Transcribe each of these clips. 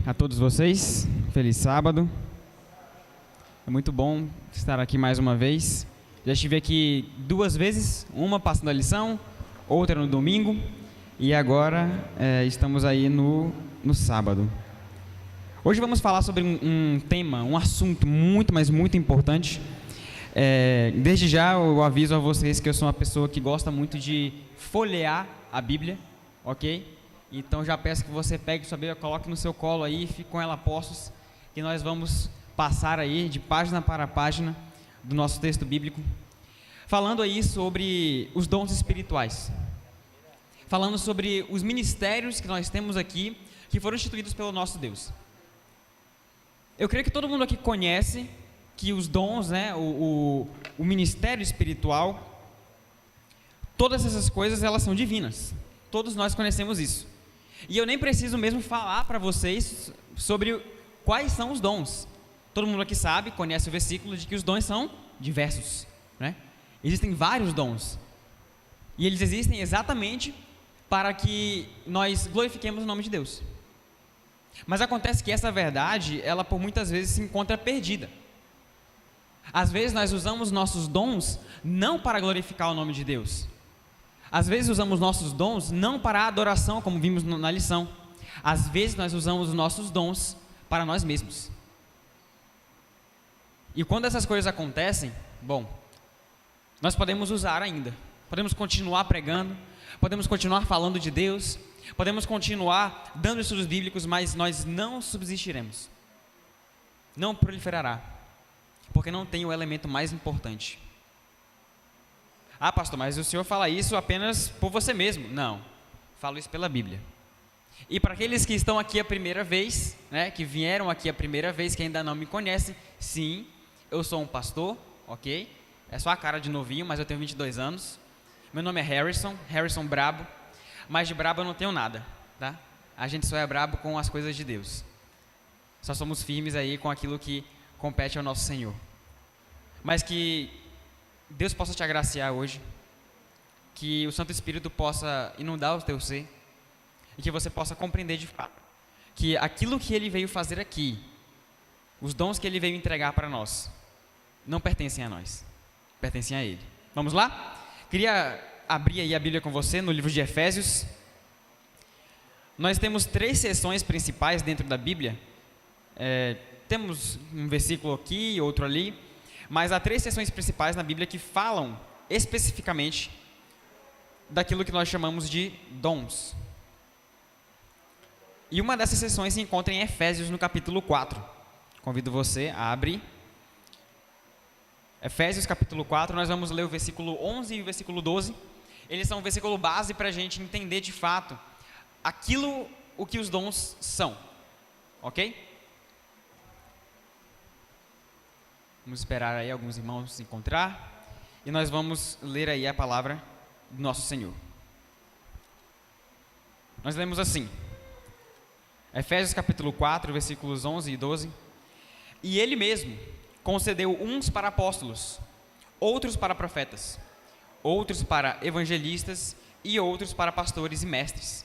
a todos vocês. Feliz sábado. É muito bom estar aqui mais uma vez. Já estive aqui 2 vezes, uma passando a lição, outra no domingo, e agora estamos aí no sábado. Hoje vamos falar sobre um tema, um assunto muito, mas muito importante. Desde já eu aviso a vocês que eu sou uma pessoa que gosta muito de folhear a Bíblia, ok? Então já peço que você pegue sua Bíblia, coloque no seu colo aí, fique com ela a postos, que nós vamos passar aí de página para página do nosso texto bíblico, falando aí sobre os dons espirituais, falando sobre os ministérios que nós temos aqui, que foram instituídos pelo nosso Deus. Eu creio que todo mundo aqui conhece que os dons, o ministério espiritual, todas essas coisas elas são divinas. Todos nós conhecemos isso. E eu nem preciso mesmo falar para vocês sobre quais são os dons. Todo mundo aqui sabe, conhece o versículo de que os dons são diversos, né? Existem vários dons. E eles existem exatamente para que nós glorifiquemos o nome de Deus. Mas acontece que essa verdade, ela por muitas vezes se encontra perdida. Às vezes nós usamos nossos dons não para glorificar o nome de Deus. Às vezes usamos nossos dons não para a adoração, como vimos na lição. Às vezes nós usamos os nossos dons para nós mesmos. E quando essas coisas acontecem, nós podemos usar ainda. Podemos continuar pregando, podemos continuar falando de Deus, podemos continuar dando estudos bíblicos, mas nós não subsistiremos. Não proliferará, porque não tem o elemento mais importante. Ah, pastor, mas o senhor fala isso apenas por você mesmo. Não, falo isso pela Bíblia. E para aqueles que estão aqui a primeira vez, que vieram aqui a primeira vez, que ainda não me conhecem, sim, eu sou um pastor, ok? É só a cara de novinho, mas eu tenho 22 anos. Meu nome é Harrison Brabo, mas de brabo eu não tenho nada, tá? A gente só é brabo com as coisas de Deus. Só somos firmes aí com aquilo que compete ao nosso Senhor. Mas que Deus possa te agraciar hoje, que o Santo Espírito possa inundar o teu ser e que você possa compreender de fato que aquilo que Ele veio fazer aqui, os dons que Ele veio entregar para nós, não pertencem a nós, pertencem a Ele. Vamos lá? Queria abrir aí a Bíblia com você no livro de Efésios. Nós temos 3 seções principais dentro da Bíblia. Temos um versículo aqui e outro ali, mas há 3 seções principais na Bíblia que falam especificamente daquilo que nós chamamos de dons. E uma dessas seções se encontra em Efésios, no capítulo 4. Convido você a abrir. Efésios, capítulo 4, nós vamos ler o versículo 11 e o versículo 12. Eles são um versículo base para a gente entender de fato o que os dons são. Ok? Vamos esperar aí alguns irmãos se encontrar e nós vamos ler aí a palavra do nosso Senhor. Nós lemos assim, Efésios capítulo 4, versículos 11 e 12. E Ele mesmo concedeu uns para apóstolos, outros para profetas, outros para evangelistas e outros para pastores e mestres,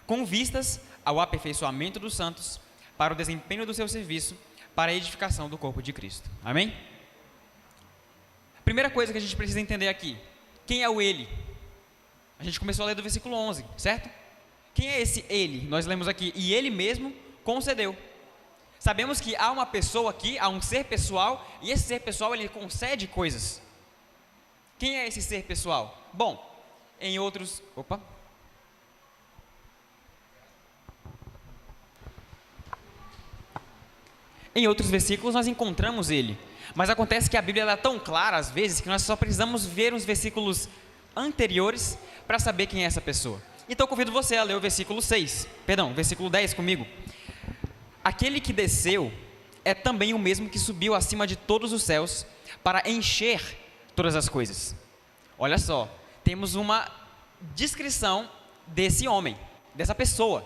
com vistas ao aperfeiçoamento dos santos, para o desempenho do seu serviço, para a edificação do corpo de Cristo. Amém? Primeira coisa que a gente precisa entender aqui, quem é o Ele? A gente começou a ler do versículo 11, certo? Quem é esse Ele? Nós lemos aqui, e Ele mesmo concedeu. Sabemos que há uma pessoa aqui, há um ser pessoal, e esse ser pessoal, ele concede coisas. Quem é esse ser pessoal? Em outros versículos nós encontramos Ele, mas acontece que a Bíblia ela é tão clara às vezes que nós só precisamos ver os versículos anteriores para saber quem é essa pessoa. Então convido você a ler o versículo 10 comigo. Aquele que desceu é também o mesmo que subiu acima de todos os céus para encher todas as coisas. Olha só, temos uma descrição desse homem, dessa pessoa.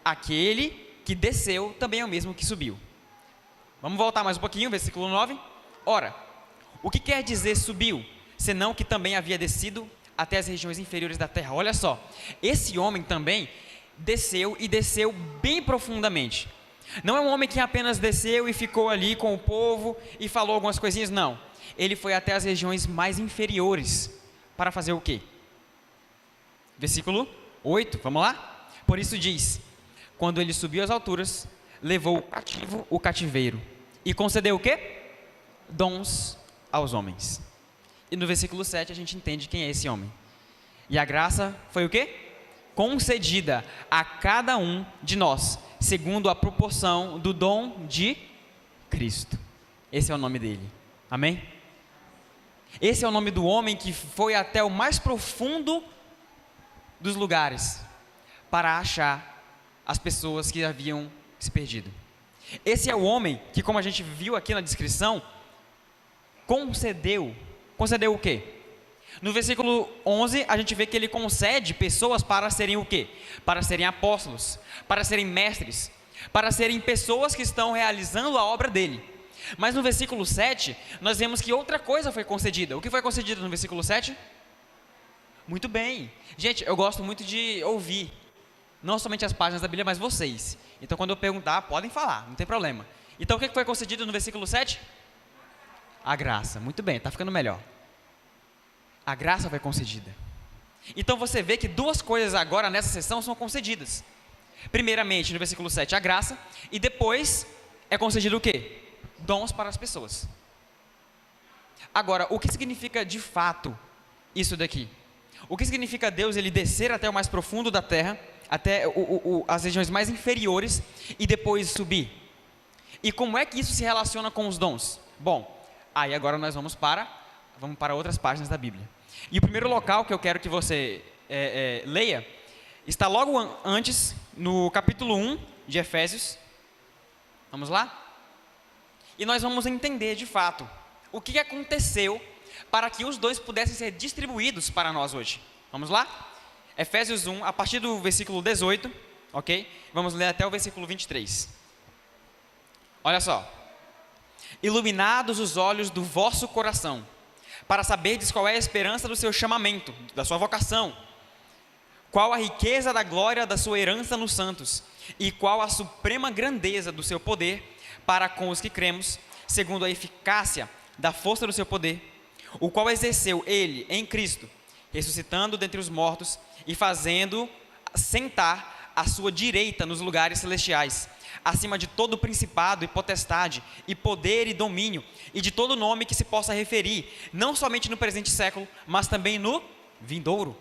Aquele que desceu também é o mesmo que subiu. Vamos voltar mais um pouquinho, versículo 9. Ora, o que quer dizer subiu, senão que também havia descido até as regiões inferiores da terra? Olha só, esse homem também desceu e desceu bem profundamente. Não é um homem que apenas desceu e ficou ali com o povo e falou algumas coisinhas, não. Ele foi até as regiões mais inferiores para fazer o quê? Versículo 8, vamos lá? Por isso diz: quando ele subiu às alturas, levou o cativo o cativeiro e concedeu o quê? Dons aos homens. E no versículo 7 a gente entende quem é esse homem. E a graça foi o quê? Concedida a cada um de nós, segundo a proporção do dom de Cristo. Esse é o nome dele. Amém? Esse é o nome do homem que foi até o mais profundo dos lugares para achar as pessoas que haviam se perdido. Esse é o homem que, como a gente viu aqui na descrição, concedeu o quê? No versículo 11, a gente vê que ele concede pessoas para serem o quê? Para serem apóstolos, para serem mestres, para serem pessoas que estão realizando a obra dele. Mas no versículo 7, nós vemos que outra coisa foi concedida. O que foi concedido no versículo 7? Muito bem. Gente, eu gosto muito de ouvir, não somente as páginas da Bíblia, mas vocês. Então, quando eu perguntar, podem falar, não tem problema. Então, o que foi concedido no versículo 7? A graça. Muito bem, está ficando melhor. A graça foi concedida. Então, você vê que duas coisas agora nessa sessão são concedidas. Primeiramente, no versículo 7, a graça. E depois, é concedido o quê? Dons para as pessoas. Agora, o que significa de fato isso daqui? O que significa Deus ele descer até o mais profundo da terra, até as regiões mais inferiores e depois subir? E como é que isso se relaciona com os dons? Bom, aí agora nós vamos para outras páginas da Bíblia. E o primeiro local que eu quero que você leia está logo antes, no capítulo 1 de Efésios. Vamos lá? E nós vamos entender de fato o que aconteceu para que os dois pudessem ser distribuídos para nós hoje. Vamos lá? Efésios 1, a partir do versículo 18, ok? Vamos ler até o versículo 23. Olha só. Iluminados os olhos do vosso coração, para saberdes qual é a esperança do seu chamamento, da sua vocação, qual a riqueza da glória da sua herança nos santos, e qual a suprema grandeza do seu poder para com os que cremos, segundo a eficácia da força do seu poder, o qual exerceu ele em Cristo, ressuscitando dentre os mortos e fazendo sentar à sua direita nos lugares celestiais, acima de todo principado e potestade, e poder e domínio, e de todo nome que se possa referir, não somente no presente século, mas também no vindouro.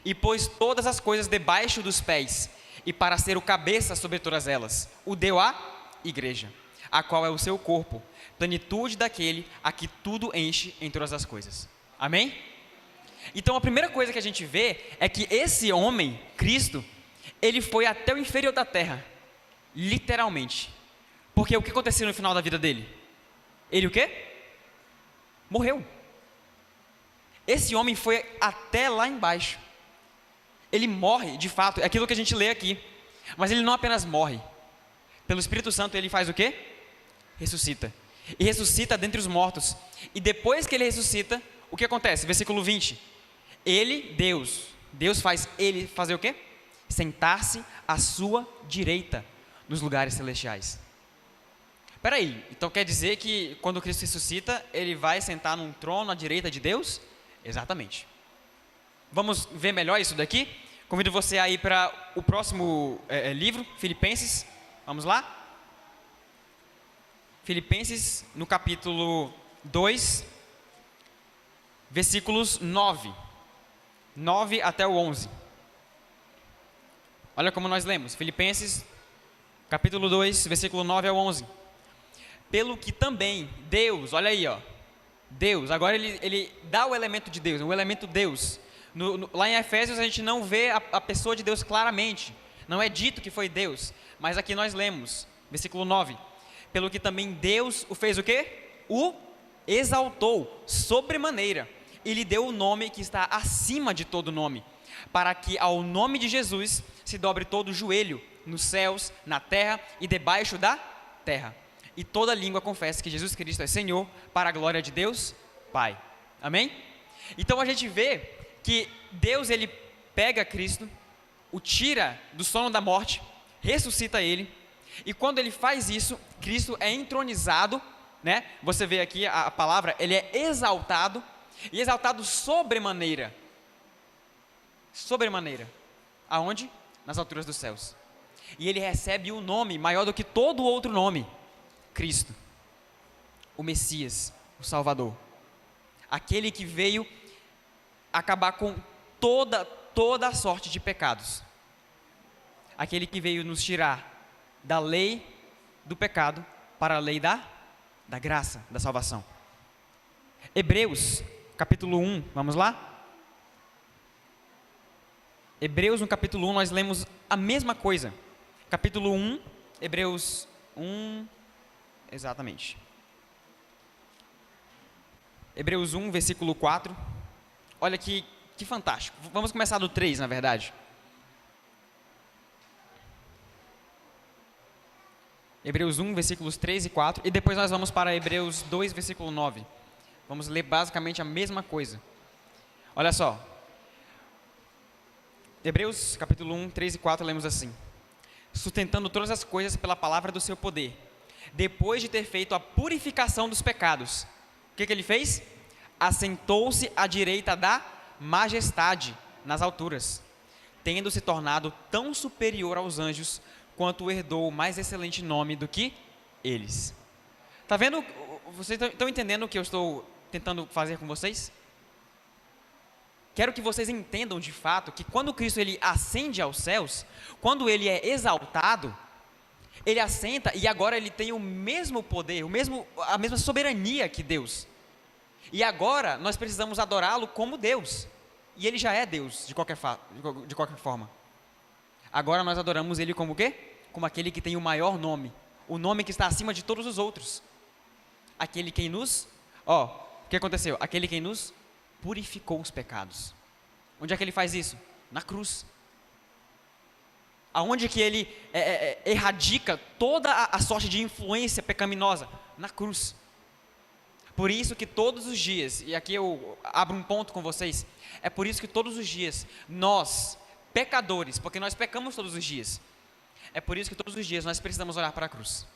E pôs todas as coisas debaixo dos pés, e para ser o cabeça sobre todas elas, o deu à igreja, a qual é o seu corpo, plenitude daquele a que tudo enche em todas as coisas. Amém? Então a primeira coisa que a gente vê é que esse homem, Cristo, ele foi até o inferior da terra, literalmente. Porque o que aconteceu no final da vida dele? Ele o quê? Morreu. Esse homem foi até lá embaixo. Ele morre, de fato, é aquilo que a gente lê aqui. Mas ele não apenas morre. Pelo Espírito Santo ele faz o quê? Ressuscita. E ressuscita dentre os mortos. E depois que ele ressuscita, o que acontece? Versículo 20. Ele, Deus faz ele fazer o quê? Sentar-se à sua direita nos lugares celestiais. Espera aí, então quer dizer que quando Cristo ressuscita, ele vai sentar num trono à direita de Deus? Exatamente. Vamos ver melhor isso daqui? Convido você a ir para o próximo livro, Filipenses. Vamos lá? Filipenses, no capítulo 2, versículos 9 até o 11. Olha como nós lemos, Filipenses, capítulo 2, versículo 9 ao 11. Pelo que também Deus, olha aí, ó, Deus, agora ele dá o elemento de Deus, o elemento Deus. Lá em Efésios a gente não vê a pessoa de Deus claramente, não é dito que foi Deus, mas aqui nós lemos, versículo 9. Pelo que também Deus o fez o quê? O exaltou sobremaneira e lhe deu o nome que está acima de todo nome, para que ao nome de Jesus se dobre todo o joelho, nos céus, na terra e debaixo da terra, e toda língua confesse que Jesus Cristo é Senhor, para a glória de Deus Pai. Amém? Então a gente vê que Deus ele pega Cristo, o tira do sono da morte, ressuscita ele, E quando ele faz isso, Cristo é entronizado, né? Você vê aqui a palavra, ele é exaltado, e exaltado sobremaneira. Sobremaneira. Aonde? Nas alturas dos céus. E ele recebe um nome maior do que todo outro nome: Cristo, o Messias, o Salvador, aquele que veio acabar com toda a sorte de pecados, aquele que veio nos tirar da lei do pecado para a lei da graça, da salvação. Hebreus, capítulo 1, vamos lá? Hebreus, no capítulo 1, nós lemos a mesma coisa. Capítulo 1, Hebreus 1, exatamente. Hebreus 1, versículo 4. Olha que fantástico. Vamos começar do 3, na verdade. Hebreus 1, versículos 3 e 4. E depois nós vamos para Hebreus 2, versículo 9. Vamos ler basicamente a mesma coisa. Olha só. Hebreus, capítulo 1, 3 e 4, lemos assim: sustentando todas as coisas pela palavra do seu poder, depois de ter feito a purificação dos pecados, o que ele fez? Assentou-se à direita da majestade nas alturas, tendo se tornado tão superior aos anjos, quanto herdou o mais excelente nome do que eles. Está vendo? Vocês estão entendendo o que eu estou tentando fazer com vocês? Quero que vocês entendam de fato que quando Cristo ele ascende aos céus, quando ele é exaltado, ele assenta e agora ele tem o mesmo poder, a mesma soberania que Deus. E agora nós precisamos adorá-lo como Deus. E ele já é Deus de qualquer forma. Agora nós adoramos ele como o quê? Como aquele que tem o maior nome, o nome que está acima de todos os outros. Aquele quem nos, o que aconteceu? Aquele quem nos purificou os pecados. Onde é que ele faz isso? Na cruz. Aonde que ele erradica toda a sorte de influência pecaminosa? Na cruz. Por isso que todos os dias, e aqui eu abro um ponto com vocês, é por isso que todos os dias, nós, pecadores, porque nós pecamos todos os dias, é por isso que todos os dias nós precisamos olhar para a cruz.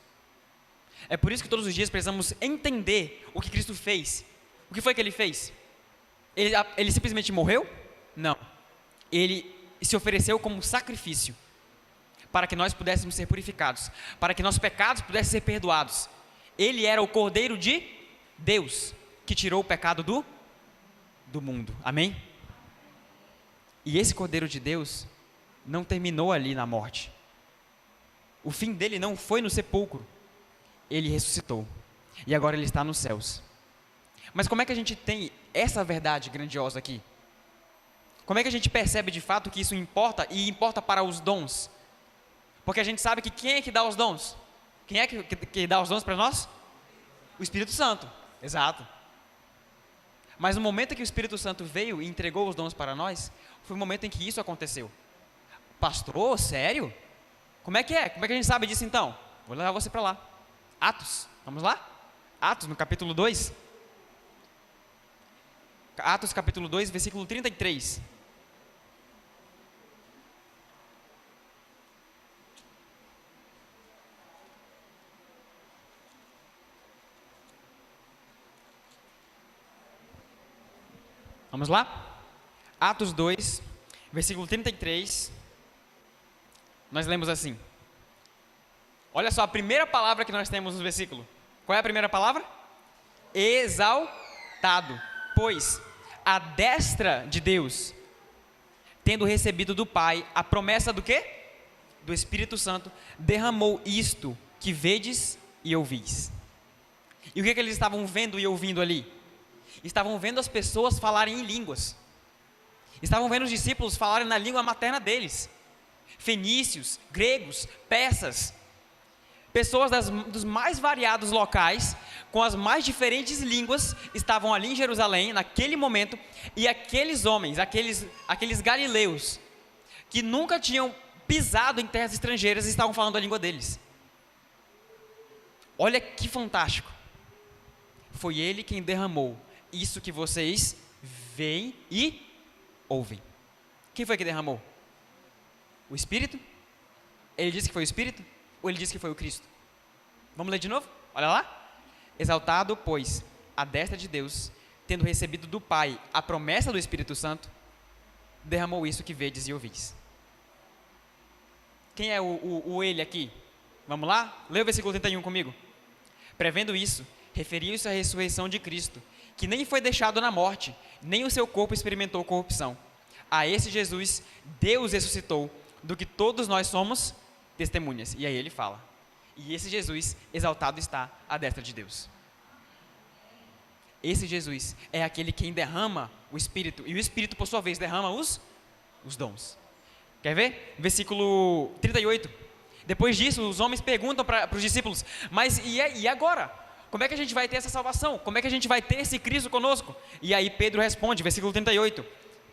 É por isso que todos os dias precisamos entender o que Cristo fez. O que foi que ele fez? Ele simplesmente morreu? Não. Ele se ofereceu como sacrifício para que nós pudéssemos ser purificados, para que nossos pecados pudessem ser perdoados. Ele era o Cordeiro de Deus que tirou o pecado do mundo. Amém? E esse Cordeiro de Deus não terminou ali na morte. O fim dele não foi no sepulcro. Ele ressuscitou. E agora ele está nos céus. Mas como é que a gente tem essa verdade grandiosa aqui? Como é que a gente percebe de fato que isso importa e importa para os dons? Porque a gente sabe que quem é que dá os dons? Quem é que dá os dons para nós? O Espírito Santo. Exato. Mas no momento em que o Espírito Santo veio e entregou os dons para nós, foi o momento em que isso aconteceu. Pastor, sério? Como é que é? Como é que a gente sabe disso então? Vou levar você para lá. Atos, vamos lá? Atos, no capítulo 2. Atos capítulo 2, versículo 33. Vamos lá? Atos 2, versículo 33. Nós lemos assim. Olha só a primeira palavra que nós temos no versículo. Qual é a primeira palavra? Exaltado. Pois a destra de Deus, tendo recebido do Pai a promessa do quê? Do Espírito Santo, derramou isto que vedes e ouvis. E o que eles estavam vendo e ouvindo ali? Estavam vendo as pessoas falarem em línguas. Estavam vendo os discípulos falarem na língua materna deles. Fenícios, gregos, persas. Pessoas dos mais variados locais, com as mais diferentes línguas, estavam ali em Jerusalém, naquele momento, e aqueles homens, aqueles galileus, que nunca tinham pisado em terras estrangeiras, estavam falando a língua deles. Olha que fantástico. Foi ele quem derramou isso que vocês veem e ouvem. Quem foi que derramou? O Espírito? Ele disse que foi o Espírito? Ou ele diz que foi o Cristo? Vamos ler de novo? Olha lá. Exaltado, pois, à destra de Deus, tendo recebido do Pai a promessa do Espírito Santo, derramou isso que vedes e ouvis. Quem é o ele aqui? Vamos lá? Lê o versículo 31 comigo. Prevendo isso, referiu-se à ressurreição de Cristo, que nem foi deixado na morte, nem o seu corpo experimentou corrupção. A esse Jesus, Deus ressuscitou, do que todos nós somos testemunhas. E aí ele fala. E esse Jesus, exaltado está à destra de Deus. Esse Jesus é aquele quem derrama o Espírito, e o Espírito, por sua vez, derrama os dons. Quer ver? Versículo 38. Depois disso, os homens perguntam para os discípulos, mas e agora? Como é que a gente vai ter essa salvação? Como é que a gente vai ter esse Cristo conosco? E aí Pedro responde, versículo 38.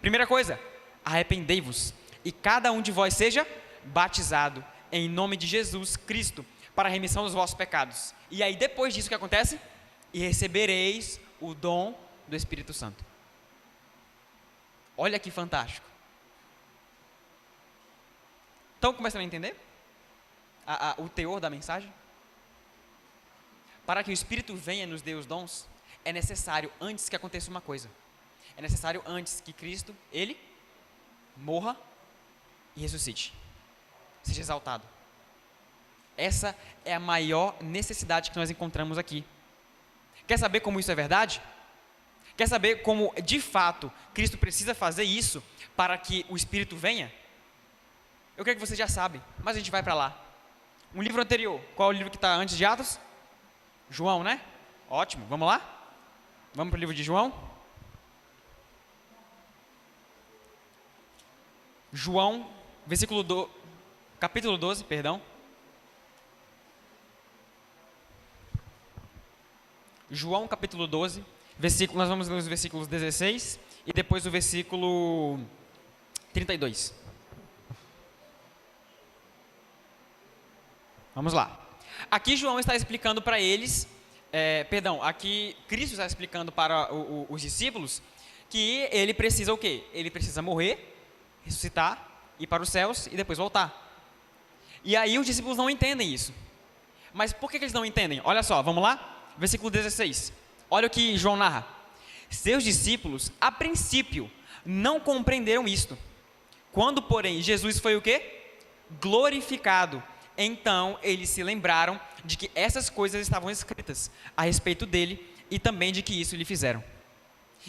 Primeira coisa, arrependei-vos, e cada um de vós seja batizado em nome de Jesus Cristo, para a remissão dos vossos pecados. E aí depois disso o que acontece? E recebereis o dom do Espírito Santo. Olha que fantástico. Estão começando a entender o teor da mensagem? Para que o Espírito venha e nos dê os dons, é necessário antes que aconteça uma coisa. É necessário antes que Cristo, Ele, morra e ressuscite. Seja exaltado. Essa é a maior necessidade que nós encontramos aqui. Quer saber como isso é verdade? Quer saber como, de fato, Cristo precisa fazer isso para que o Espírito venha? Eu creio que vocês já sabem, mas a gente vai para lá. Um livro anterior, qual é o livro que está antes de Atos? João, né? Ótimo, vamos lá? Vamos para o livro de João? João, capítulo 12, perdão. João capítulo 12, nós vamos ler os versículos 16 e depois o versículo 32. Vamos lá. Aqui João está explicando para eles, aqui Cristo está explicando para os discípulos que ele precisa o quê? Ele precisa morrer, ressuscitar, ir para os céus e depois voltar. E aí os discípulos não entendem isso. Mas por que eles não entendem? Olha só, vamos lá? Versículo 16. Olha o que João narra. Seus discípulos, a princípio, não compreenderam isto. Quando, porém, Jesus foi o quê? Glorificado. Então, eles se lembraram de que essas coisas estavam escritas a respeito dele e também de que isso lhe fizeram.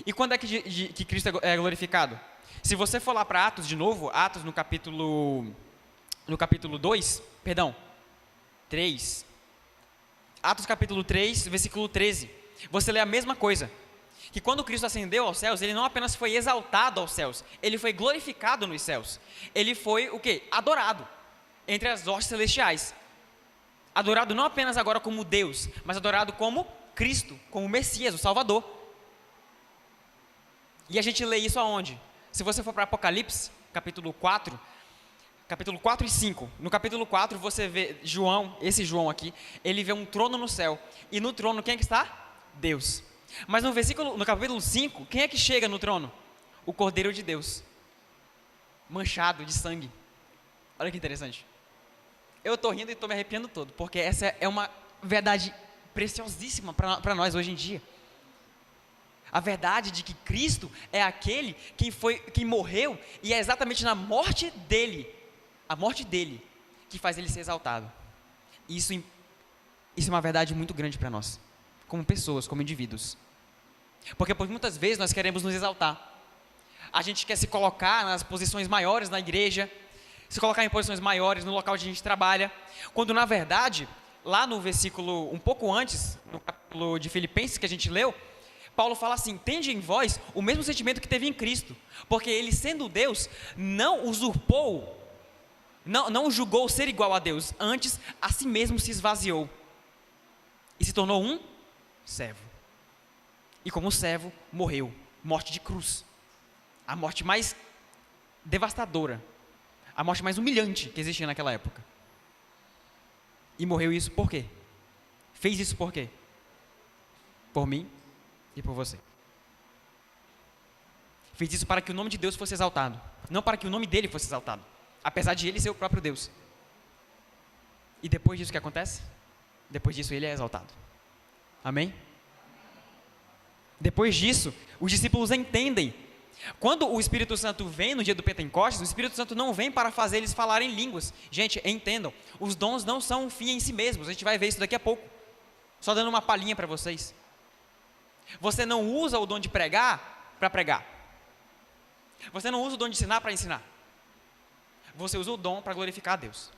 E quando é que Cristo é glorificado? Se você for lá para Atos de novo, Atos no capítulo 3, Atos capítulo 3, versículo 13, você lê a mesma coisa, que quando Cristo ascendeu aos céus, ele não apenas foi exaltado aos céus, ele foi glorificado nos céus, ele foi o quê? Adorado entre as hostes celestiais, adorado não apenas agora como Deus, mas adorado como Cristo, como Messias, o Salvador. E a gente lê isso aonde? Se você for para Apocalipse, capítulo 4 e 5, no capítulo 4 você vê João, esse João aqui, ele vê um trono no céu, e no trono quem é que está? Deus. Mas no capítulo 5, quem é que chega no trono? O Cordeiro de Deus, manchado de sangue. Olha que interessante. Eu estou rindo e estou me arrepiando todo, porque essa é uma verdade preciosíssima para nós hoje em dia. A verdade de que Cristo é aquele quem morreu, e é exatamente na morte dele, a morte dele, que faz ele ser exaltado. Isso é uma verdade muito grande para nós, como pessoas, como indivíduos. Porque por muitas vezes nós queremos nos exaltar. A gente quer se colocar nas posições maiores na igreja, se colocar em posições maiores no local onde a gente trabalha, quando na verdade, lá no versículo, um pouco antes, no capítulo de Filipenses que a gente leu, Paulo fala assim: tende em vós o mesmo sentimento que teve em Cristo, porque ele, sendo Deus, não usurpou, não julgou ser igual a Deus, antes a si mesmo se esvaziou e se tornou um servo, e como servo morreu, morte de cruz, a morte mais devastadora, a morte mais humilhante que existia naquela época. E morreu isso por quê? Fez isso por quê? Por mim e por você. Fez isso para que o nome de Deus fosse exaltado, não para que o nome dele fosse exaltado, apesar de ele ser o próprio Deus. E depois disso o que acontece? Depois disso ele é exaltado. Amém? Depois disso, os discípulos entendem. Quando o Espírito Santo vem no dia do Pentecostes, o Espírito Santo não vem para fazer eles falarem línguas. Gente, entendam, os dons não são um fim em si mesmos, a gente vai ver isso daqui a pouco. Só dando uma palhinha para vocês. Você não usa o dom de pregar para pregar. Você não usa o dom de ensinar para ensinar. Você usa o dom para glorificar a Deus.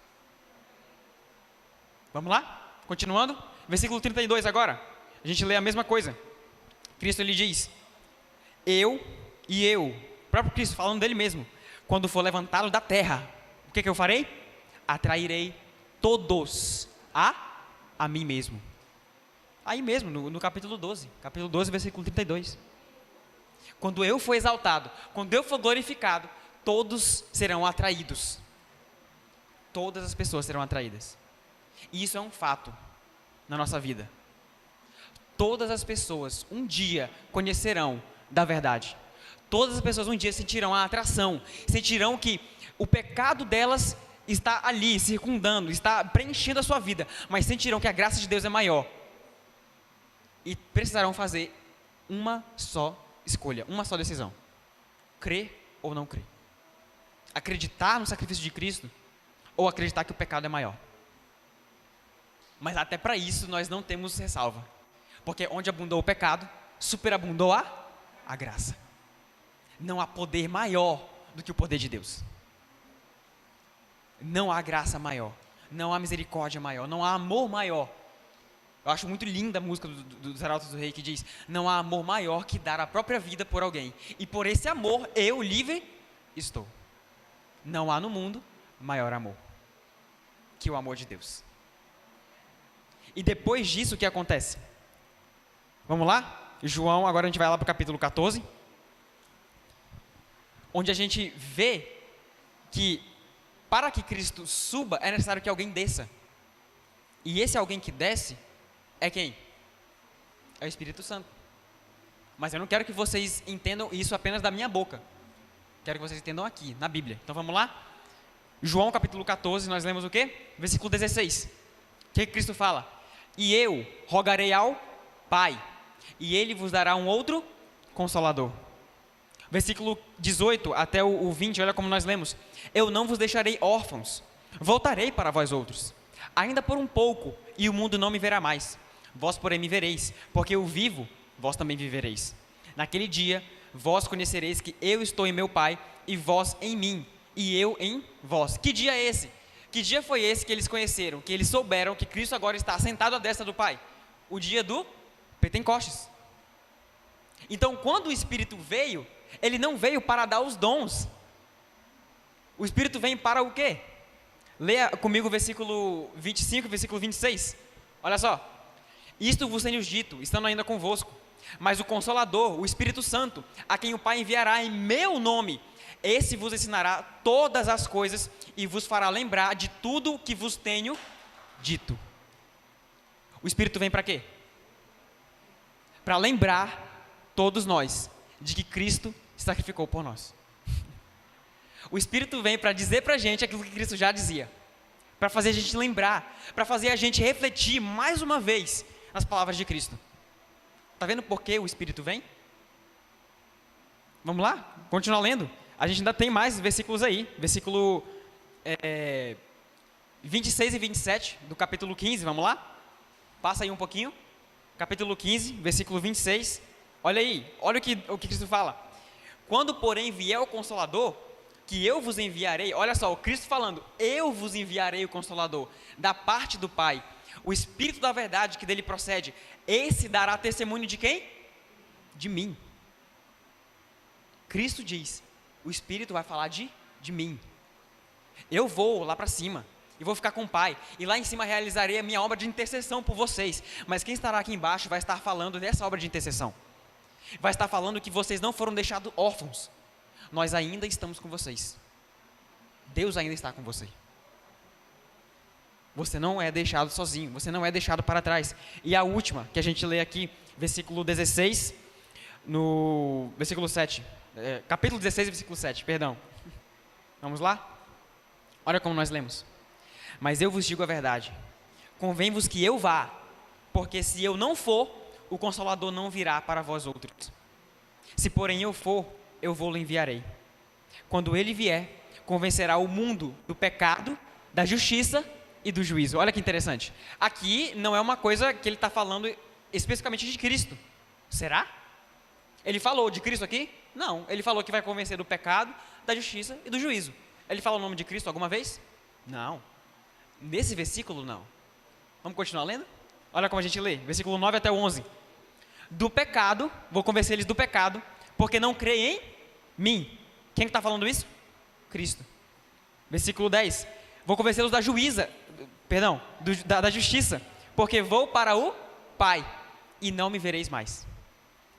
Vamos lá? Continuando? Versículo 32 agora. A gente lê a mesma coisa. Cristo ele diz: eu, o próprio Cristo falando dele mesmo, quando for levantado da terra, o que eu farei? Atrairei todos a mim mesmo. Aí mesmo, no capítulo 12, versículo 32. Quando eu for exaltado, quando eu for glorificado, todos serão atraídos. Todas as pessoas serão atraídas. E isso é um fato na nossa vida. Todas as pessoas um dia conhecerão da verdade. Todas as pessoas um dia sentirão a atração, sentirão que o pecado delas está ali, circundando, está preenchendo a sua vida, mas sentirão que a graça de Deus é maior. E precisarão fazer uma só escolha, uma só decisão: crer ou não crer. Acreditar no sacrifício de Cristo ou acreditar que o pecado é maior. Mas até para isso nós não temos ressalva, porque onde abundou o pecado, superabundou a graça. Não há poder maior do que o poder de Deus. Não há graça maior, não há misericórdia maior, não há amor maior. Eu acho muito linda a música dos Arautos do Rei que diz: não há amor maior que dar a própria vida por alguém, e por esse amor eu livre estou. Não há no mundo maior amor que o amor de Deus. E depois disso o que acontece? Vamos lá? João, agora a gente vai lá para o capítulo 14, onde a gente vê que para que Cristo suba é necessário que alguém desça. E esse alguém que desce é quem? É o Espírito Santo. Mas eu não quero que vocês entendam isso apenas da minha boca. Quero que vocês entendam aqui, na Bíblia. Então vamos lá? João capítulo 14, nós lemos o quê? Versículo 16. O que Cristo fala? E eu rogarei ao Pai, e Ele vos dará um outro Consolador. Versículo 18 até o 20, olha como nós lemos: eu não vos deixarei órfãos, voltarei para vós outros. Ainda por um pouco, e o mundo não me verá mais. Vós, porém, me vereis, porque eu vivo, vós também vivereis. Naquele dia, vós conhecereis que eu estou em meu Pai, e vós em mim, e eu em vós. Que dia é esse? Que dia foi esse que eles conheceram, que eles souberam que Cristo agora está assentado à destra do Pai? O dia do Pentecostes. Então, quando o Espírito veio, ele não veio para dar os dons. O Espírito vem para o quê? Leia comigo o versículo 25 e versículo 26. Olha só: isto vos tenho dito, estando ainda convosco, mas o Consolador, o Espírito Santo, a quem o Pai enviará em meu nome, esse vos ensinará todas as coisas e vos fará lembrar de tudo o que vos tenho dito. O Espírito vem para quê? Para lembrar todos nós de que Cristo se sacrificou por nós. O Espírito vem para dizer para a gente aquilo que Cristo já dizia, para fazer a gente lembrar, para fazer a gente refletir mais uma vez nas palavras de Cristo. Está vendo por que o Espírito vem? Vamos lá? Continuar lendo. A gente ainda tem mais versículos aí. Versículo 26 e 27 do capítulo 15, vamos lá? Passa aí um pouquinho. Capítulo 15, versículo 26. Olha aí, olha o que Cristo fala. Quando, porém, vier o Consolador, que eu vos enviarei, olha só, o Cristo falando, eu vos enviarei o Consolador, da parte do Pai, o Espírito da verdade que dele procede, esse dará testemunho de quem? De mim. Cristo diz, o Espírito vai falar de mim. Eu vou lá para cima, e vou ficar com o Pai, e lá em cima realizarei a minha obra de intercessão por vocês, mas quem estará aqui embaixo vai estar falando dessa obra de intercessão. Vai estar falando que vocês não foram deixados órfãos. Nós ainda estamos com vocês. Deus ainda está com você. Você não é deixado sozinho. Você não é deixado para trás. E a última que a gente lê aqui, versículo 16, no versículo 7. Capítulo 16, versículo 7, perdão. Vamos lá? Olha como nós lemos. Mas eu vos digo a verdade, convém-vos que eu vá, porque se eu não for, o Consolador não virá para vós outros. Se porém eu for, eu vou-lo enviarei. Quando ele vier, convencerá o mundo do pecado, da justiça e do juízo. Olha que interessante. Aqui não é uma coisa que ele está falando especificamente de Cristo. Será? Ele falou de Cristo aqui? Não. Ele falou que vai convencer do pecado, da justiça e do juízo. Ele fala o nome de Cristo alguma vez? Não. Nesse versículo, não. Vamos continuar lendo? Olha como a gente lê. Versículo 9 até o 11. Do pecado, vou convencer eles do pecado, porque não creem em mim. Quem está falando isso? Cristo. Versículo 10. Vou convencê-los da justiça, porque vou para o Pai, e não me vereis mais.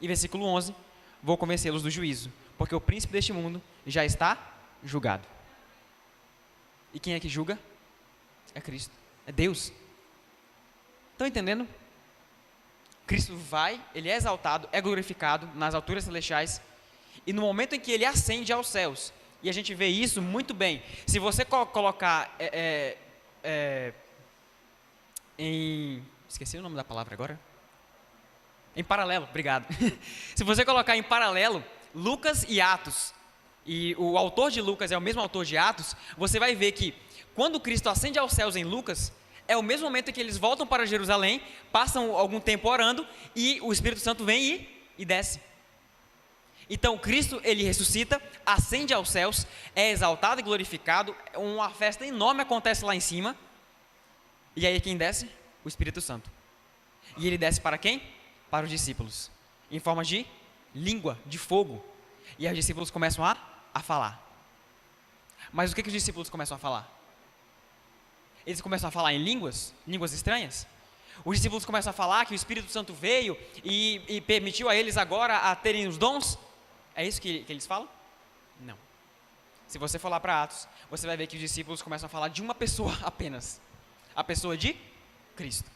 E versículo 11. Vou convencê-los do juízo, porque o príncipe deste mundo já está julgado. E quem é que julga? É Cristo, é Deus. Estão entendendo? Cristo vai, ele é exaltado, é glorificado nas alturas celestiais, e no momento em que ele ascende aos céus, e a gente vê isso muito bem, se você colocar esqueci o nome da palavra agora, em paralelo, obrigado, se você colocar em paralelo Lucas e Atos, e o autor de Lucas é o mesmo autor de Atos, você vai ver que quando Cristo ascende aos céus em Lucas, é o mesmo momento em que eles voltam para Jerusalém, passam algum tempo orando, e o Espírito Santo vem e desce. Então Cristo, ele ressuscita, ascende aos céus, é exaltado e glorificado, uma festa enorme acontece lá em cima, e aí quem desce? O Espírito Santo. E ele desce para quem? Para os discípulos, em forma de língua, de fogo, e aí os discípulos começam a falar. Mas o que os discípulos começam a falar? Eles começam a falar em línguas estranhas. Os discípulos começam a falar que o Espírito Santo veio e permitiu a eles agora a terem os dons. É isso que eles falam? Não. Se você for lá para Atos, você vai ver que os discípulos começam a falar de uma pessoa apenas. A pessoa de Cristo.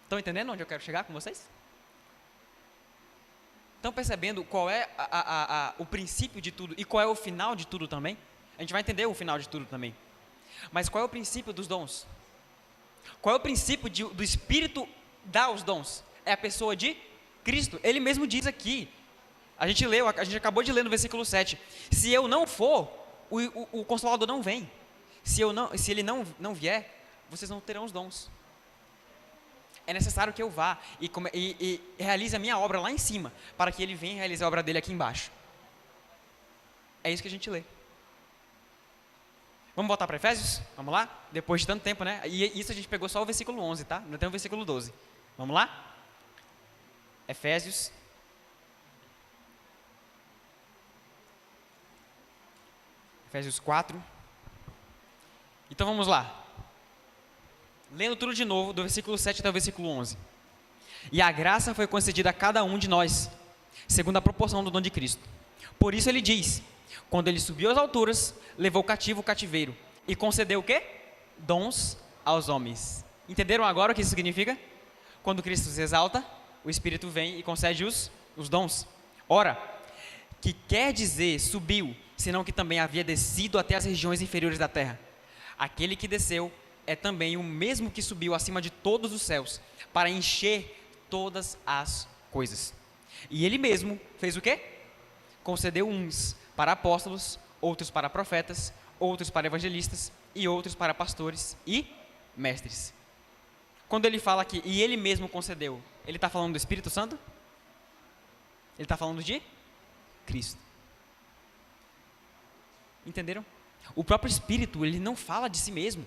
Estão entendendo onde eu quero chegar com vocês? Estão percebendo qual é o princípio de tudo e qual é o final de tudo também? A gente vai entender o final de tudo também. Mas qual é o princípio dos dons? Qual é o princípio do Espírito dar os dons? É a pessoa de Cristo. Ele mesmo diz aqui. A gente acabou de ler no versículo 7. Se eu não for, o Consolador não vem. Se ele não vier, vocês não terão os dons. É necessário que eu vá e realize a minha obra lá em cima, para que ele venha realizar a obra dele aqui embaixo. É isso que a gente lê. Vamos voltar para Efésios? Vamos lá? Depois de tanto tempo, né? E isso a gente pegou só o versículo 11, tá? Ainda tem o versículo 12. Vamos lá? Efésios. Efésios 4. Então vamos lá. Lendo tudo de novo, do versículo 7 até o versículo 11. E a graça foi concedida a cada um de nós, segundo a proporção do dom de Cristo. Por isso ele diz: quando ele subiu às alturas, levou cativo o cativeiro e concedeu o quê? Dons aos homens. Entenderam agora o que isso significa? Quando Cristo se exalta, o Espírito vem e concede os dons. Ora, que quer dizer subiu, senão que também havia descido até as regiões inferiores da terra. Aquele que desceu é também o mesmo que subiu acima de todos os céus, para encher todas as coisas. E ele mesmo fez o quê? Concedeu uns para apóstolos, outros para profetas, outros para evangelistas e outros para pastores e mestres. Quando ele fala aqui, e ele mesmo concedeu, ele está falando do Espírito Santo? Ele está falando de Cristo. Entenderam? O próprio Espírito, ele não fala de si mesmo.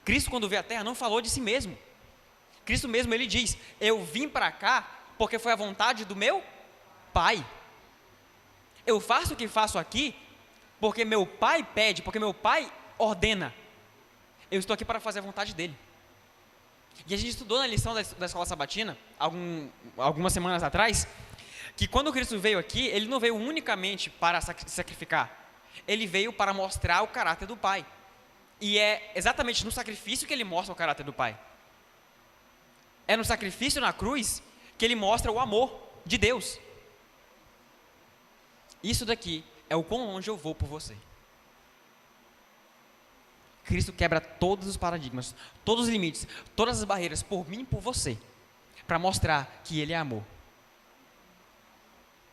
Cristo, quando veio à Terra, não falou de si mesmo. Cristo mesmo, ele diz: eu vim para cá porque foi a vontade do meu Pai. Eu faço o que faço aqui porque meu Pai pede, porque meu Pai ordena. Eu estou aqui para fazer a vontade dele. E a gente estudou na lição da escola sabatina, algumas semanas atrás, que quando Cristo veio aqui, ele não veio unicamente para sacrificar. Ele veio para mostrar o caráter do Pai. E é exatamente no sacrifício que ele mostra o caráter do Pai. É no sacrifício na cruz que ele mostra o amor de Deus. Isso daqui é o quão longe eu vou por você. Cristo quebra todos os paradigmas, todos os limites, todas as barreiras, por mim e por você, para mostrar que Ele é amor.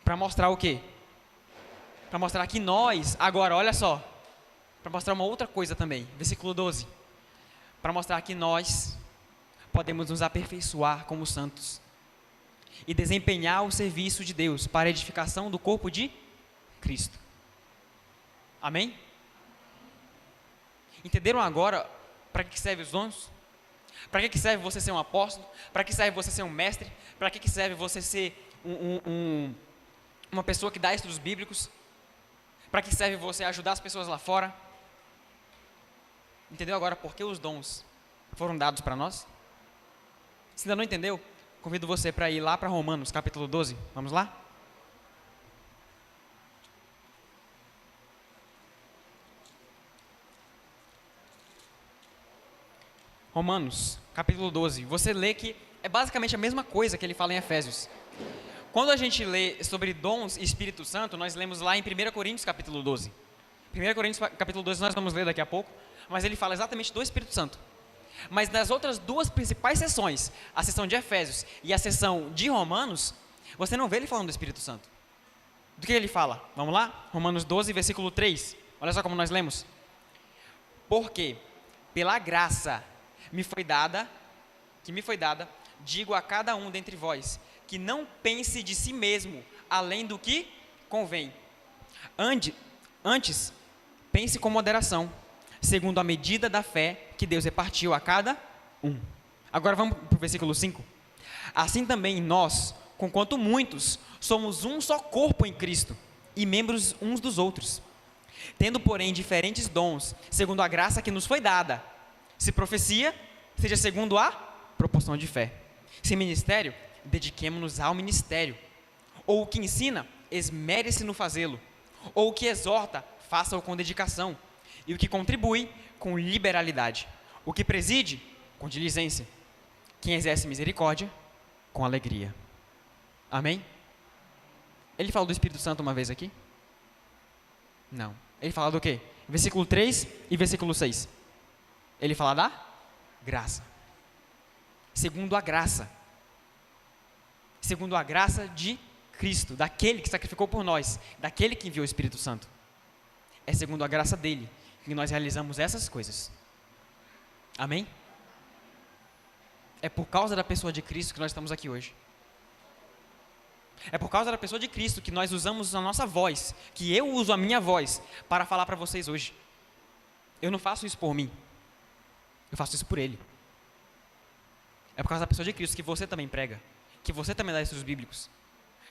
Para mostrar o quê? Para mostrar que nós, agora, olha só, para mostrar uma outra coisa também, versículo 12. Para mostrar que nós podemos nos aperfeiçoar como santos e desempenhar o serviço de Deus para a edificação do corpo de Cristo. Amém? Entenderam agora para que serve os dons? Para que serve você ser um apóstolo? Para que serve você ser um mestre? Para que serve você ser uma pessoa que dá estudos bíblicos? Para que serve você ajudar as pessoas lá fora? Entendeu agora por que os dons foram dados para nós? Se ainda não entendeu, convido você para ir lá para Romanos, capítulo 12. Vamos lá? Romanos, capítulo 12. Você lê que é basicamente a mesma coisa que ele fala em Efésios. Quando a gente lê sobre dons e Espírito Santo, nós lemos lá em 1 Coríntios, capítulo 12. 1 Coríntios, capítulo 12, nós vamos ler daqui a pouco, mas ele fala exatamente do Espírito Santo. Mas nas outras duas principais sessões, a sessão de Efésios e a sessão de Romanos, você não vê ele falando do Espírito Santo. Do que ele fala? Vamos lá? Romanos 12, versículo 3. Olha só como nós lemos. Porque pela graça que me foi dada, digo a cada um dentre vós, que não pense de si mesmo além do que convém. Antes, pense com moderação, segundo a medida da fé que Deus repartiu a cada um. Agora vamos para o versículo 5. Assim também nós, conquanto muitos, somos um só corpo em Cristo, e membros uns dos outros. Tendo, porém, diferentes dons, segundo a graça que nos foi dada. Se profecia, seja segundo a proporção de fé. Se ministério, dediquemo-nos ao ministério. Ou o que ensina, esmere-se no fazê-lo. Ou o que exorta, faça-o com dedicação. E o que contribui, com liberalidade. O que preside, com diligência. Quem exerce misericórdia, com alegria. Amém? Ele falou do Espírito Santo uma vez aqui? Não. Ele fala do quê? Versículo 3 e versículo 6. Ele fala da graça. Segundo a graça. Segundo a graça de Cristo, daquele que sacrificou por nós, daquele que enviou o Espírito Santo. É segundo a graça dele que nós realizamos essas coisas. Amém? É por causa da pessoa de Cristo que nós estamos aqui hoje. É por causa da pessoa de Cristo que nós usamos a nossa voz, que eu uso a minha voz para falar para vocês hoje. Eu não faço isso por mim. Eu faço isso por Ele. É por causa da pessoa de Cristo que você também prega, que você também dá estudos bíblicos,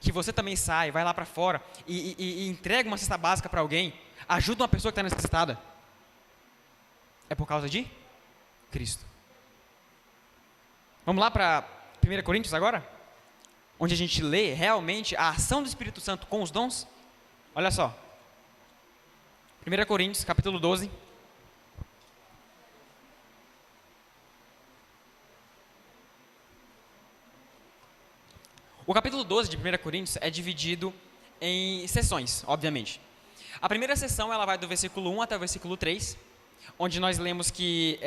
que você também sai, vai lá para fora e entrega uma cesta básica para alguém, ajuda uma pessoa que está necessitada. É por causa de Cristo. Vamos lá para 1 Coríntios agora? Onde a gente lê realmente a ação do Espírito Santo com os dons. Olha só. 1 Coríntios, capítulo 12. O capítulo 12 de 1 Coríntios é dividido em sessões, obviamente. A primeira sessão ela vai do versículo 1 até o versículo 3, onde nós lemos que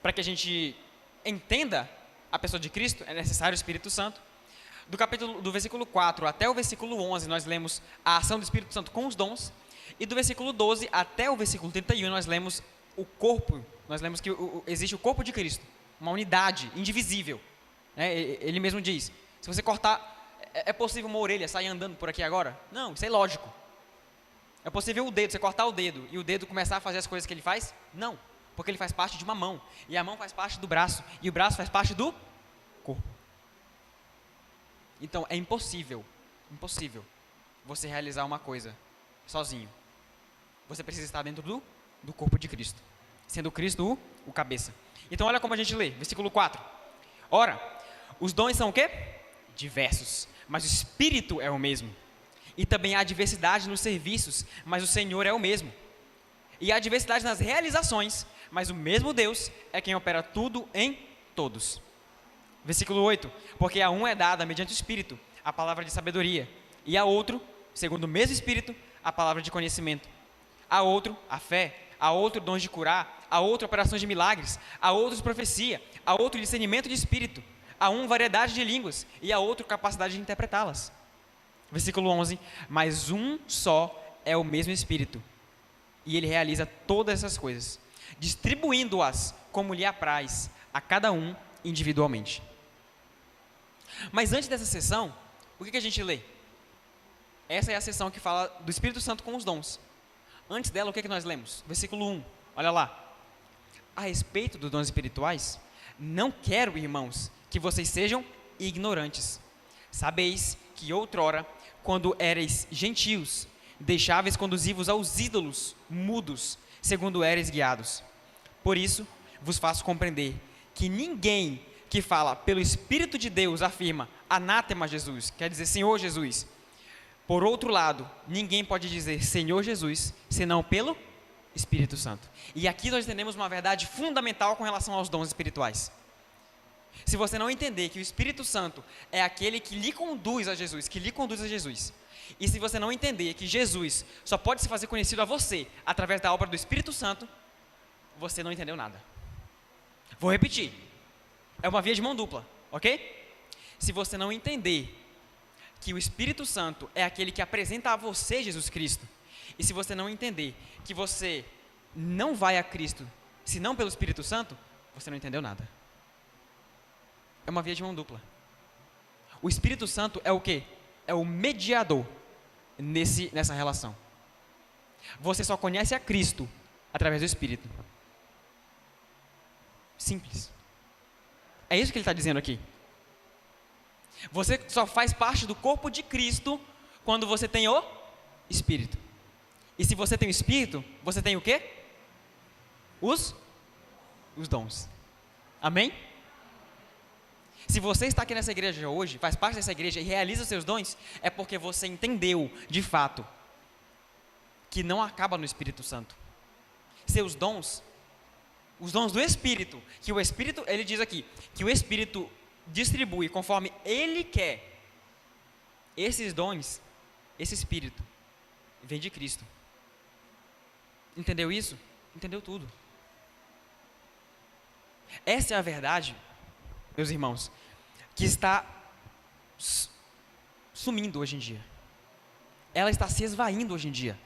para que a gente entenda a pessoa de Cristo é necessário o Espírito Santo. Do versículo 4 até o versículo 11 nós lemos a ação do Espírito Santo com os dons. E do versículo 12 até o versículo 31 nós lemos o corpo, nós lemos que existe o corpo de Cristo, uma unidade indivisível. Ele mesmo diz, se você cortar, é possível uma orelha sair andando por aqui agora? Não, isso é ilógico. É possível o dedo, você cortar o dedo e o dedo começar a fazer as coisas que ele faz? Não, porque ele faz parte de uma mão, e a mão faz parte do braço, e o braço faz parte do corpo. Então é impossível você realizar uma coisa sozinho. Você precisa estar dentro do corpo de Cristo, sendo Cristo o cabeça. Então olha como a gente lê, versículo 4. Ora, os dons são o quê? Diversos, mas o Espírito é o mesmo. E também há diversidade nos serviços, mas o Senhor é o mesmo. E há diversidade nas realizações, mas o mesmo Deus é quem opera tudo em todos. Versículo 8. Porque a um é dada, mediante o Espírito, a palavra de sabedoria, e a outro, segundo o mesmo Espírito, a palavra de conhecimento. A outro, a fé, há outro dons de curar, há outro operações de milagres, há outros profecia, há outro discernimento de espírito, há um variedade de línguas e há outro capacidade de interpretá-las. Versículo 11, mas um só é o mesmo Espírito, e ele realiza todas essas coisas, distribuindo-as como lhe apraz a cada um individualmente. Mas antes dessa sessão, o que a gente lê? Essa é a sessão que fala do Espírito Santo com os dons. Antes dela, o que nós lemos? Versículo 1, olha lá. A respeito dos dons espirituais, não quero, irmãos, que vocês sejam ignorantes. Sabeis que outrora, quando éreis gentios, deixáveis conduzir-vos aos ídolos mudos, segundo éreis guiados. Por isso, vos faço compreender que ninguém que fala pelo Espírito de Deus afirma anátema Jesus, quer dizer Senhor Jesus. Por outro lado, ninguém pode dizer Senhor Jesus, senão pelo Espírito Santo. E aqui nós entendemos uma verdade fundamental com relação aos dons espirituais. Se você não entender que o Espírito Santo é aquele que lhe conduz a Jesus, e se você não entender que Jesus só pode se fazer conhecido a você através da obra do Espírito Santo, você não entendeu nada. Vou repetir. É uma via de mão dupla, ok? Se você não entender que o Espírito Santo é aquele que apresenta a você Jesus Cristo, e se você não entender que você não vai a Cristo senão pelo Espírito Santo, você não entendeu nada. É uma via de mão dupla. O Espírito Santo é o quê? É o mediador nessa relação. Você só conhece a Cristo através do Espírito. Simples. É isso que ele está dizendo aqui. Você só faz parte do corpo de Cristo quando você tem o Espírito. E se você tem o Espírito, você tem o quê? Os dons. Amém? Se você está aqui nessa igreja hoje, faz parte dessa igreja e realiza os seus dons, é porque você entendeu, de fato, que não acaba no Espírito Santo. Seus dons, os dons do Espírito, que o Espírito, ele diz aqui, que o Espírito distribui conforme ele quer. Esses dons, esse Espírito, vem de Cristo. Entendeu isso? Entendeu tudo. Essa é a verdade, meus irmãos, que está sumindo hoje em dia. Ela está se esvaindo hoje em dia.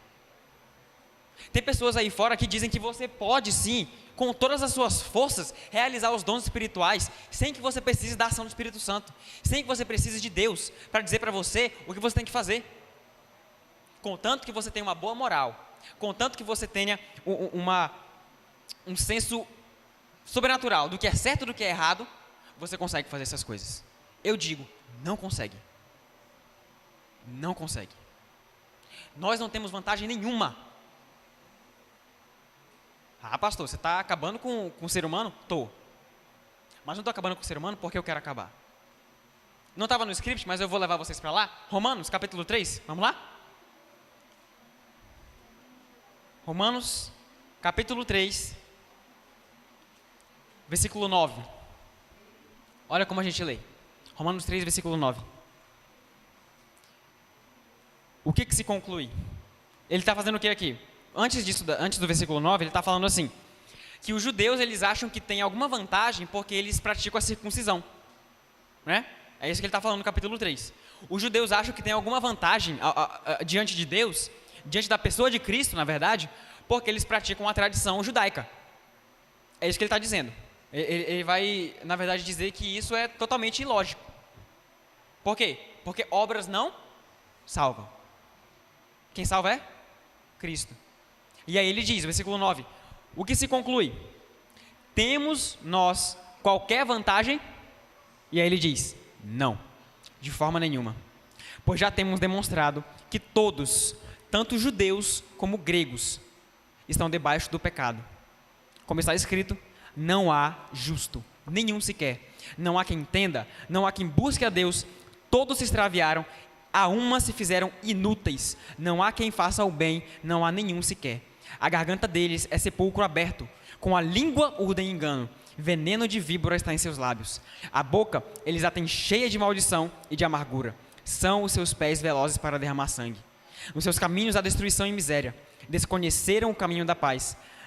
Tem pessoas aí fora que dizem que você pode sim, com todas as suas forças, realizar os dons espirituais, sem que você precise da ação do Espírito Santo, sem que você precise de Deus para dizer para você o que você tem que fazer. Contanto que você tenha uma boa moral, contanto que você tenha um senso sobrenatural do que é certo e do que é errado, você consegue fazer essas coisas. Eu digo, não consegue. Não consegue. Nós não temos vantagem nenhuma. Ah, pastor, você está acabando com o ser humano? Estou. Mas não estou acabando com o ser humano porque eu quero acabar. Não estava no script, mas eu vou levar vocês para lá. Romanos, capítulo 3, vamos lá? Romanos, capítulo 3, versículo 9. Olha como a gente lê. Romanos 3, versículo 9. O que se conclui? Ele está fazendo o que aqui? Antes do versículo 9, ele está falando assim, que os judeus, eles acham que tem alguma vantagem porque eles praticam a circuncisão. Né? É isso que ele está falando no capítulo 3. Os judeus acham que tem alguma vantagem diante de Deus, diante da pessoa de Cristo, na verdade, porque eles praticam a tradição judaica. É isso que ele está dizendo. Ele vai, na verdade, dizer que isso é totalmente ilógico. Por quê? Porque obras não salvam. Quem salva é Cristo. E aí ele diz, versículo 9, o que se conclui? Temos nós qualquer vantagem? E aí ele diz, não, de forma nenhuma. Pois já temos demonstrado que todos, tanto judeus como gregos, estão debaixo do pecado. Como está escrito, não há justo, nenhum sequer. Não há quem entenda, não há quem busque a Deus. Todos se extraviaram, a uma se fizeram inúteis. Não há quem faça o bem, não há nenhum sequer. A garganta deles é sepulcro aberto, com a língua urdem engano. Veneno de víbora está em seus lábios. A boca eles a têm cheia de maldição e de amargura. São os seus pés velozes para derramar sangue. Nos seus caminhos há destruição e miséria. Desconheceram o caminho da paz.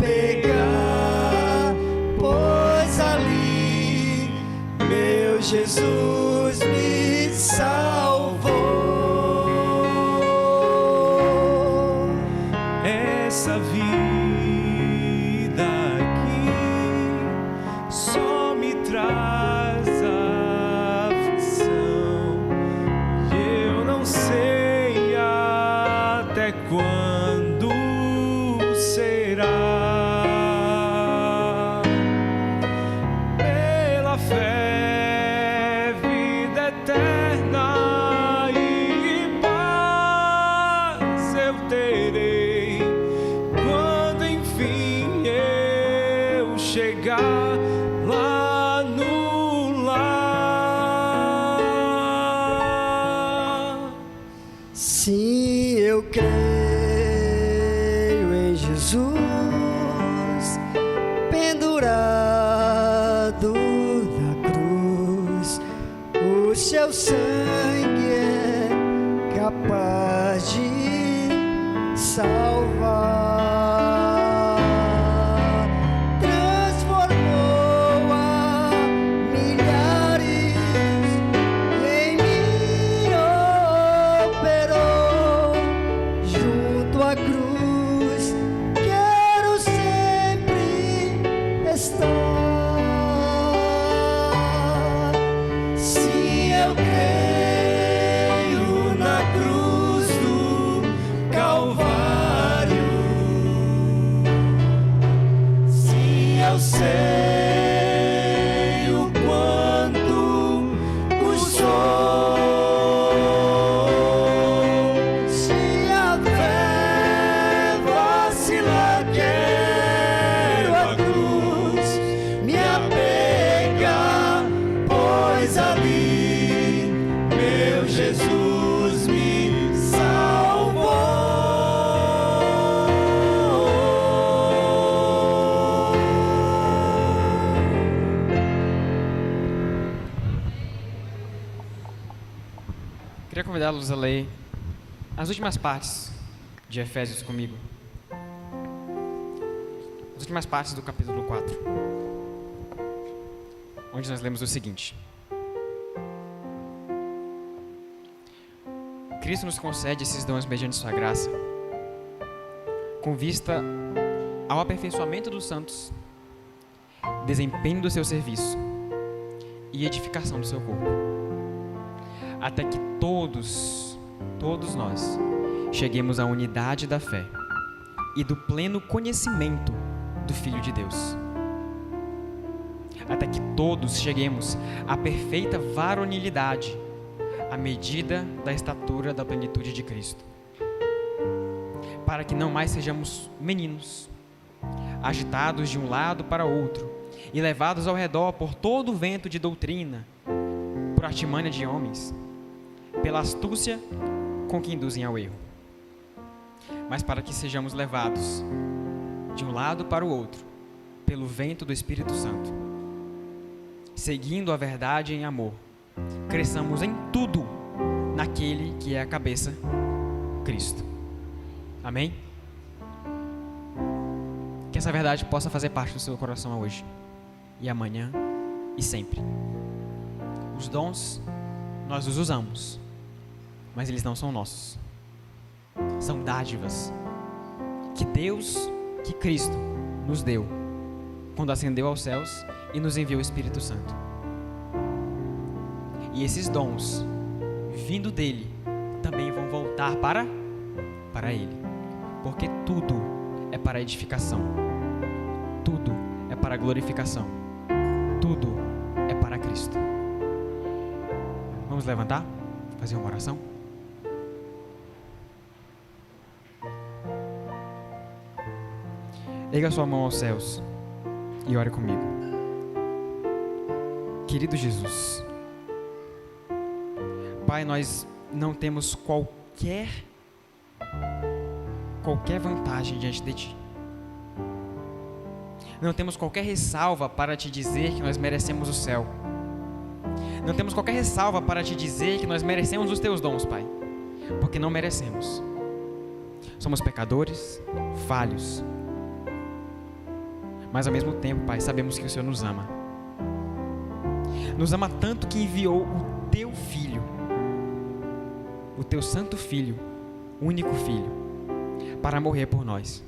apegar, pois ali meu Jesus me salvou. Essa vida aqui só me traz aflição, e eu não sei até quando será. Pela fé, vida eterna e paz eu terei quando enfim eu chegar lá no lar. Sim, eu creio em Jesus, pendurado na cruz. O seu sangue é capaz de salvar. Transformou a milhares, em mim operou junto à cruz. Quero sempre estar. Se eu creio na cruz do Calvário, se eu sei o quanto custou, se a fé vacilar, quero a cruz me apegar, pois ali meu Jesus me salvou. Queria convidá-los a ler as últimas partes de Efésios comigo. As últimas partes do capítulo 4, onde nós lemos o seguinte: Cristo nos concede esses dons mediante sua graça, com vista ao aperfeiçoamento dos santos, desempenho do seu serviço e edificação do seu corpo, até que todos nós cheguemos à unidade da fé e do pleno conhecimento do Filho de Deus, até que todos cheguemos à perfeita varonilidade, à medida da estatura da plenitude de Cristo, para que não mais sejamos meninos, agitados de um lado para outro e levados ao redor por todo o vento de doutrina, por artimanha de homens, pela astúcia com que induzem ao erro, mas para que sejamos levados de um lado para o outro pelo vento do Espírito Santo, seguindo a verdade em amor, cresçamos em tudo naquele que é a cabeça, Cristo. Amém? Que essa verdade possa fazer parte do seu coração hoje e amanhã e sempre. Os dons nós os usamos, mas eles não são nossos. São dádivas que Deus, que Cristo nos deu quando ascendeu aos céus e nos enviou o Espírito Santo. E esses dons, vindo dele, também vão voltar para ele, porque tudo é para a edificação, tudo é para a glorificação, tudo é para Cristo. Vamos levantar, fazer uma oração? Erga sua mão aos céus e ore comigo. Querido Jesus, Pai, nós não temos qualquer vantagem diante de Ti. Não temos qualquer ressalva para Te dizer que nós merecemos o céu. Não temos qualquer ressalva para Te dizer que nós merecemos os Teus dons, Pai, porque não merecemos. Somos pecadores, falhos. mas ao mesmo tempo, Pai, sabemos que o Senhor nos ama. Nos ama tanto que enviou o Teu Filho, o Teu Santo Filho, único Filho, para morrer por nós.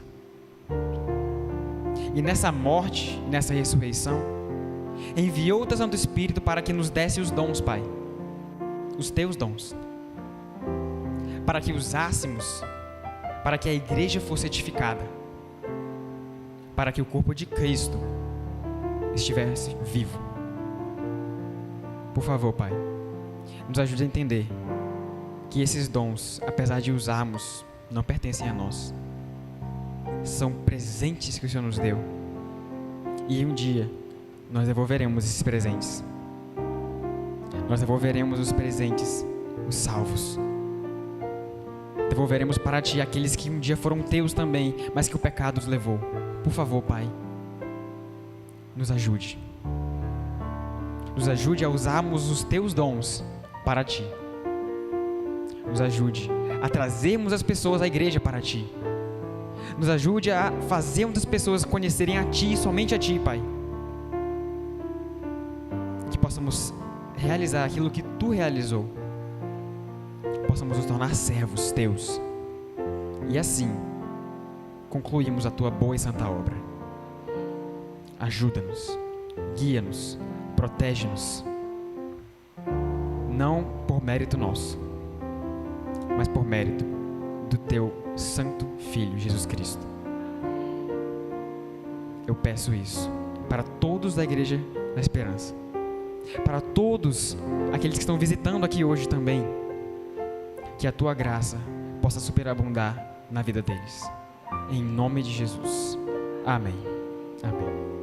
E nessa morte, nessa ressurreição, enviou o Teu Santo Espírito para que nos desse os dons, Pai, os Teus dons, para que usássemos, para que a igreja fosse edificada, para que o corpo de Cristo estivesse vivo. Por favor, Pai, nos ajude a entender que esses dons, apesar de usarmos, não pertencem a nós. São presentes que o Senhor nos deu. E um dia, nós devolveremos esses presentes. Nós devolveremos os presentes, os salvos. Devolveremos para Ti aqueles que um dia foram Teus também, mas que o pecado os levou. Por favor, Pai, nos ajude. Nos ajude a usarmos os Teus dons para Ti. Nos ajude a trazermos as pessoas à igreja para Ti. Nos ajude a fazermos as pessoas conhecerem a Ti, somente a Ti, Pai. Que possamos realizar aquilo que Tu realizou. Possamos nos tornar servos Teus. E assim, concluímos a Tua boa e santa obra. Ajuda-nos, guia-nos, protege-nos. Não por mérito nosso, mas por mérito do Teu Santo Filho, Jesus Cristo. Eu peço isso para todos da Igreja da Esperança, para todos aqueles que estão visitando aqui hoje também, que a Tua graça possa superabundar na vida deles. Em nome de Jesus. Amém. Amém.